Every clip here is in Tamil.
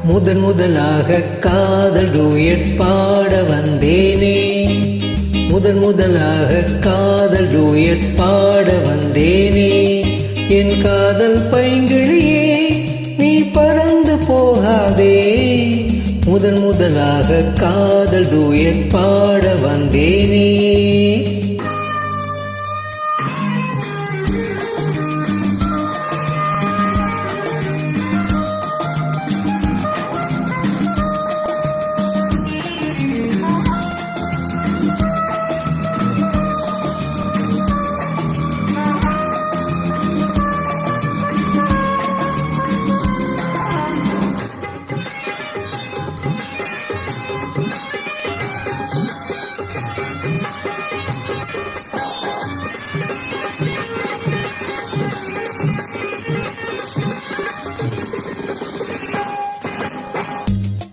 முதன் முதலாக காதல் டூயட் பாட வந்தேனே, முதன் முதலாக காதல் டூயட் பாட வந்தேனே. என் காதல் பைங்கிழியே நீ பறந்து போகாதே, முதன் முதலாக காதல் டூயட் பாட வந்தேனே.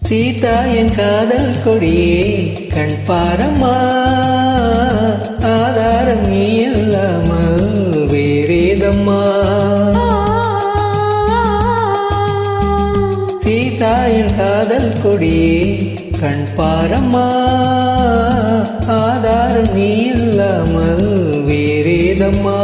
சீதா என் காதல் கொடியே கண் பாரம்மா, ஆதாரம் நீ இல்லாமல் வேறேதம்மா. சீதா என் காதல் கொடியே கண் பாரம்மா, ஆதாரம் நீ இல்லாமல் வேறேதம்மா.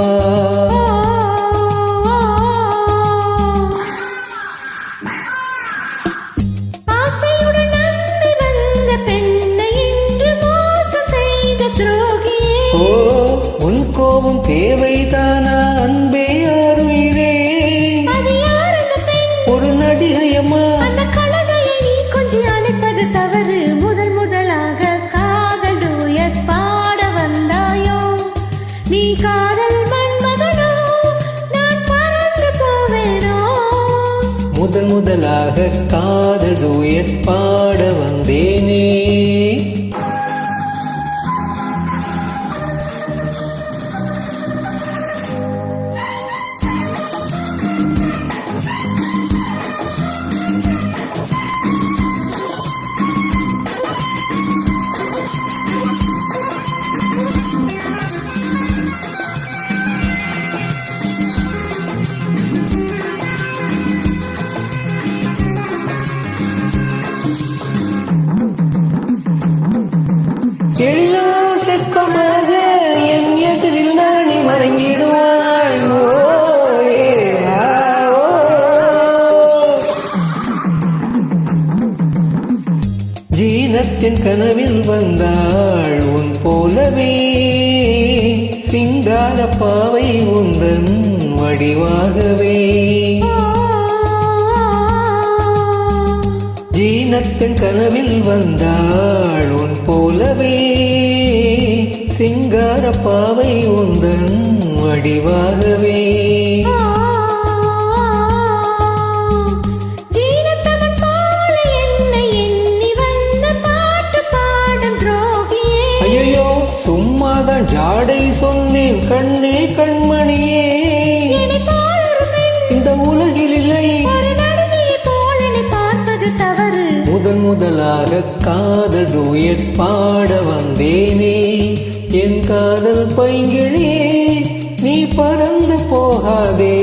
உன் கோபம் தேவைதானா அன்பே ஆருயிரே, ஒரு நடிகையம்மா கொஞ்சம் அழைப்பது தவறு. முதல் முதலாக காதல் டூயட் பாட வந்தாயோ, நீ காதல் மன்மதனோ நான் பறந்து போவேனோ. முதன் முதலாக காதல் டூயட் பாட வந்தேனே. எழிலோ சிற்பமாக என் எதிரில் நாணி மறைந்திடுவாள். ஜீனத்தின் கனவில் வந்தாள் உன் போலவே, சிங்கார பாவை உந்தன் வடிவாகவே. ஜீனத்தின் கனவில் வந்தாள் உன் போலவே, சிங்கார பாவை உந்தன் வடிவாகவே. ஐயோ சும்மாதான் ஜாடை சொன்னேன் கண்ணே கண்மணியே, இந்த உலகில் இல்லை முதன் முதலாக காதல் டூயட் பாட வந்தேனே. என் காதல் பைங்கிழியே நீ பறந்து போகாதே.